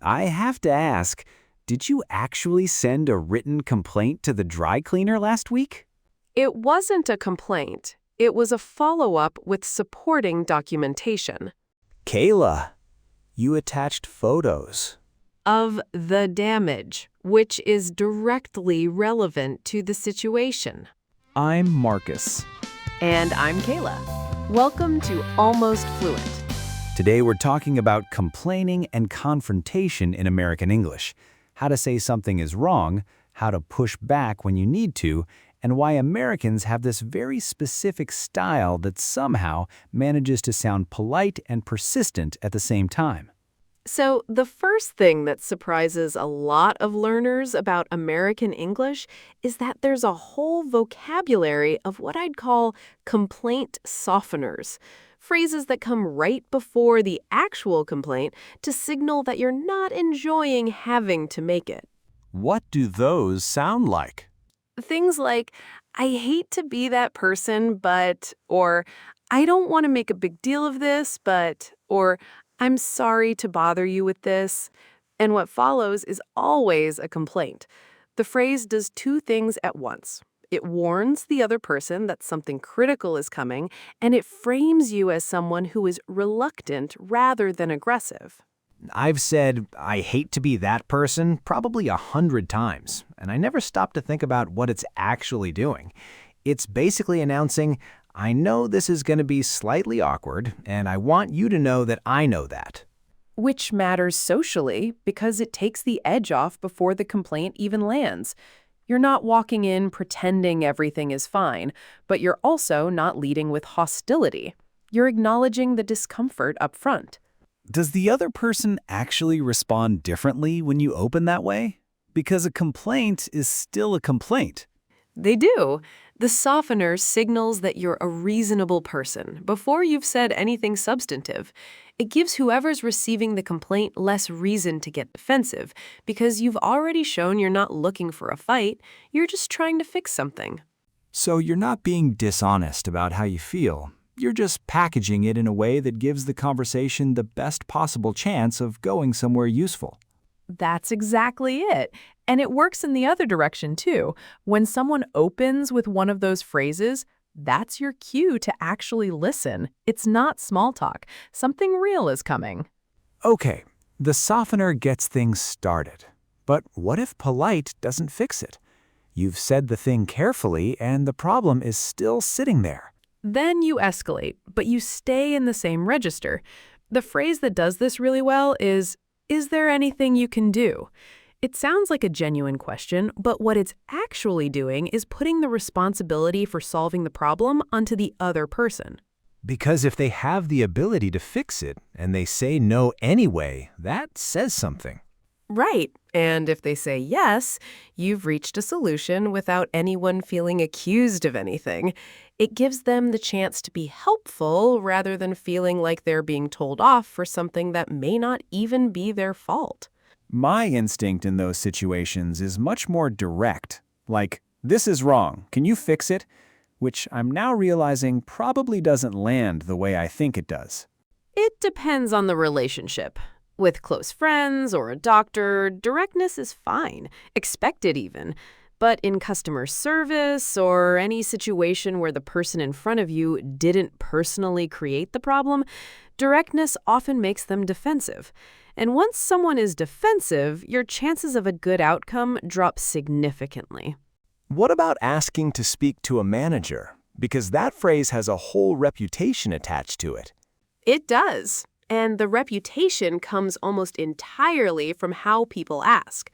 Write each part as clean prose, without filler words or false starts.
I have to ask, did you actually send a written complaint to the dry cleaner last week? It wasn't a complaint. It was a follow-up with supporting documentation Kayla, you attached photos. of the damage, which is directly relevant to the situation. I'm Marcus. And I'm Kayla. Welcome to Almost Fluent. Today we're talking about complaining and confrontation in American English, how to say something is wrong, how to push back when you need to, and why Americans have this very specific style that somehow manages to sound polite and persistent at the same time. So, the first thing that surprises a lot of learners about American English is that there's a whole vocabulary of what I'd call complaint softeners, phrases that come right before the actual complaint to signal that you're not enjoying having to make it. What do those sound like? Things like, I hate to be that person, but, or I don't want to make a big deal of this, but, or I'm sorry to bother you with this. And what follows is always a complaint. The phrase does two things at once. It warns the other person that something critical is coming, and it frames you as someone who is reluctant rather than aggressive. I've said, I hate to be that person probably 100 times, and I never stop to think about what it's actually doing. It's basically announcing, I know this is going to be slightly awkward, and I want you to know that I know that. Which matters socially because it takes the edge off before the complaint even lands. You're not walking in pretending everything is fine, but you're also not leading with hostility. You're acknowledging the discomfort up front. Does the other person actually respond differently when you open that way? Because a complaint is still a complaint. They do. The softener signals that you're a reasonable person before you've said anything substantive. It gives whoever's receiving the complaint less reason to get defensive because you've already shown you're not looking for a fight, you're just trying to fix something. So you're not being dishonest about how you feel. You're just packaging it in a way that gives the conversation the best possible chance of going somewhere useful. That's exactly it. And it works in the other direction, too. When someone opens with one of those phrases, that's your cue to actually listen. It's not small talk. Something real is coming. Okay, the softener gets things started. But what if polite doesn't fix it? You've said the thing carefully, and the problem is still sitting there. Then you escalate, but you stay in the same register. The phrase that does this really well is there anything you can do? It sounds like a genuine question, but what it's actually doing is putting the responsibility for solving the problem onto the other person. Because if they have the ability to fix it, and they say no anyway, that says something. Right. And if they say yes, you've reached a solution without anyone feeling accused of anything. It gives them the chance to be helpful rather than feeling like they're being told off for something that may not even be their fault. My instinct in those situations is much more direct, like, this is wrong, can you fix it? Which I'm now realizing probably doesn't land the way I think it does. It depends on the relationship. With close friends or a doctor, directness is fine, expected even. But in customer service or any situation where the person in front of you didn't personally create the problem, directness often makes them defensive. And once someone is defensive, your chances of a good outcome drop significantly. What about asking to speak to a manager? Because that phrase has a whole reputation attached to it. It does. And the reputation comes almost entirely from how people ask.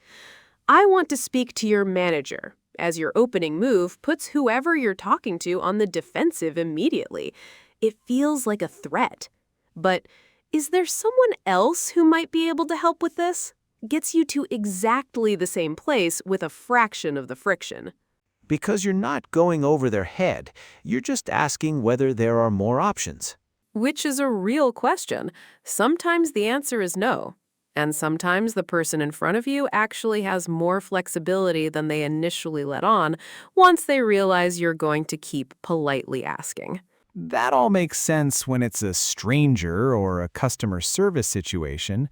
I want to speak to your manager, as your opening move puts whoever you're talking to on the defensive immediately. It feels like a threat. But is there someone else who might be able to help with this? Gets you to exactly the same place with a fraction of the friction. Because you're not going over their head, you're just asking whether there are more options. Which is a real question. Sometimes the answer is no. And sometimes the person in front of you actually has more flexibility than they initially let on once they realize you're going to keep politely asking. That all makes sense when it's a stranger or a customer service situation,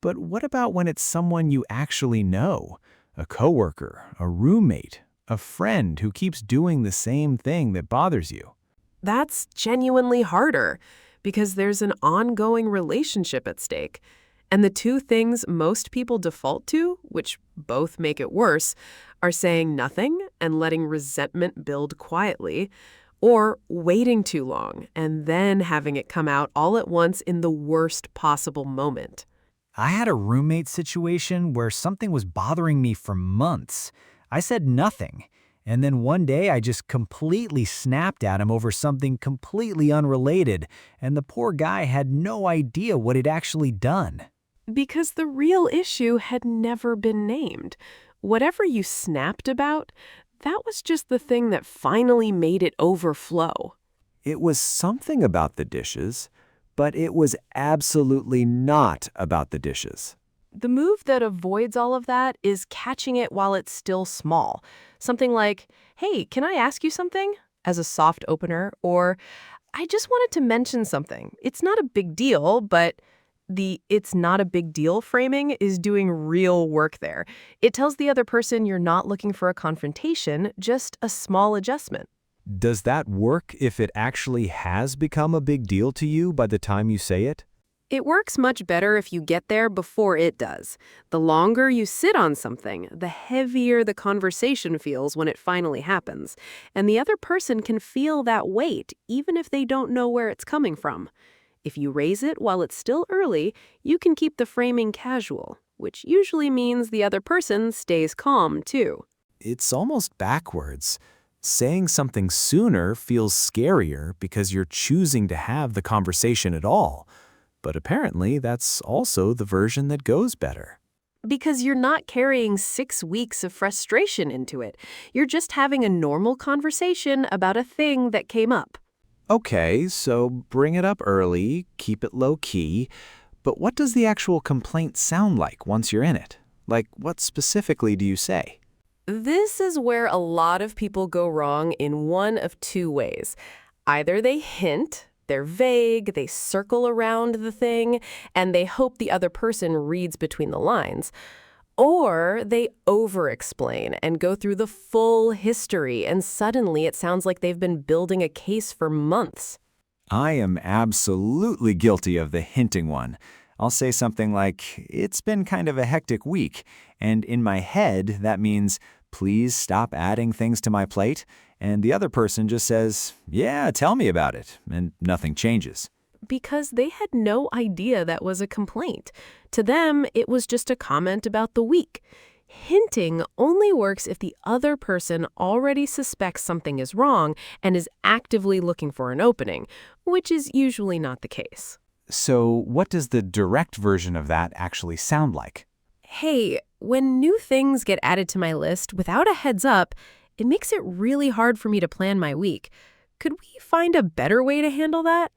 But what about when it's someone you actually know? A coworker, a roommate, a friend who keeps doing the same thing that bothers you? That's genuinely harder because there's an ongoing relationship at stake. And the two things most people default to, which both make it worse, are saying nothing and letting resentment build quietly, or waiting too long and then having it come out all at once in the worst possible moment. I had a roommate situation where something was bothering me for months. I said nothing, and then one day I just completely snapped at him over something completely unrelated, and the poor guy had no idea what he'd actually done. Because the real issue had never been named. Whatever you snapped about, that was just the thing that finally made it overflow. It was something about the dishes, but it was absolutely not about the dishes. The move that avoids all of that is catching it while it's still small. Something like, "Hey, can I ask you something?" as a soft opener, or "I just wanted to mention something. It's not a big deal," but the "it's not a big deal" framing is doing real work there. It tells the other person you're not looking for a confrontation, just a small adjustment. Does that work if it actually has become a big deal to you by the time you say it? It works much better if you get there before it does. The longer you sit on something, the heavier the conversation feels when it finally happens. And the other person can feel that weight, even if they don't know where it's coming from. If you raise it while it's still early, you can keep the framing casual, which usually means the other person stays calm, too. It's almost backwards. Saying something sooner feels scarier because you're choosing to have the conversation at all. But apparently, that's also the version that goes better. Because you're not carrying 6 weeks of frustration into it. You're just having a normal conversation about a thing that came up. Okay, so bring it up early, keep it low-key, but what does the actual complaint sound like once you're in it? Like, what specifically do you say? This is where a lot of people go wrong in one of two ways. Either they hint, they're vague, they circle around the thing, and they hope the other person reads between the lines. Or they over-explain and go through the full history, and suddenly it sounds like they've been building a case for months. I am absolutely guilty of the hinting one. I'll say something like, "It's been kind of a hectic week," and in my head, that means, "Please stop adding things to my plate," and the other person just says, "Yeah, tell me about it," and nothing changes. Because they had no idea that was a complaint. To them, it was just a comment about the week. Hinting only works if the other person already suspects something is wrong and is actively looking for an opening, which is usually not the case. So what does the direct version of that actually sound like? Hey, when new things get added to my list without a heads up, it makes it really hard for me to plan my week. Could we find a better way to handle that?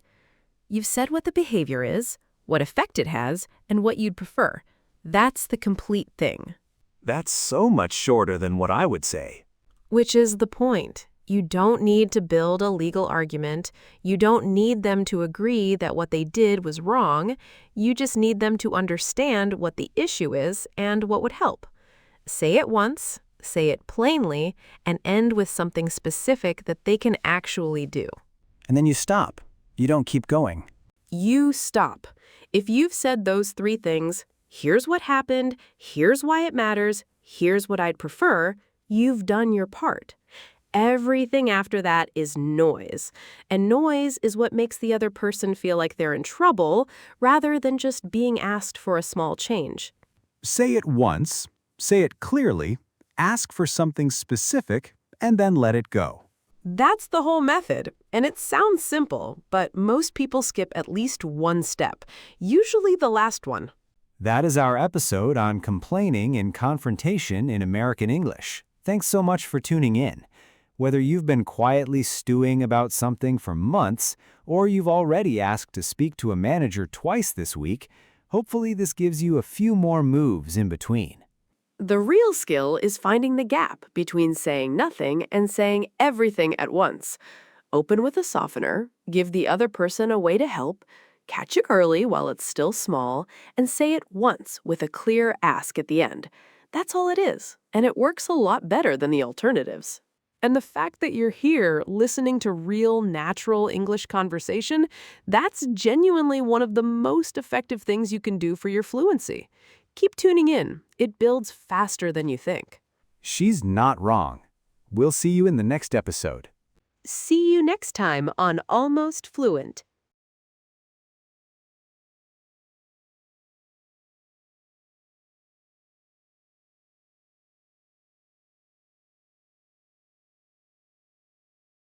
You've said what the behavior is, what effect it has, and what you'd prefer. That's the complete thing. That's so much shorter than what I would say. Which is the point. You don't need to build a legal argument. You don't need them to agree that what they did was wrong. You just need them to understand what the issue is and what would help. Say it once, say it plainly, and end with something specific that they can actually do. And then you stop. You don't keep going. You stop. If you've said those 3 things, here's what happened, here's why it matters, here's what I'd prefer, you've done your part. Everything after that is noise. And noise is what makes the other person feel like they're in trouble rather than just being asked for a small change. Say it once, say it clearly, ask for something specific, and then let it go. That's the whole method, and it sounds simple, but most people skip at least one step, usually the last one. That is our episode on complaining and confrontation in American English. Thanks so much for tuning in. Whether you've been quietly stewing about something for months, or you've already asked to speak to a manager twice this week, hopefully this gives you a few more moves in between. The real skill is finding the gap between saying nothing and saying everything at once. Open with a softener, give the other person a way to help, Catch it early while it's still small, and say it once with a clear ask at the end. That's all it is, and it works a lot better than the alternatives. And the fact that you're here listening to real, natural English conversation, that's genuinely one of the most effective things you can do for your fluency. Keep tuning in. It builds faster than you think. She's not wrong. We'll see you in the next episode. See you next time on Almost Fluent.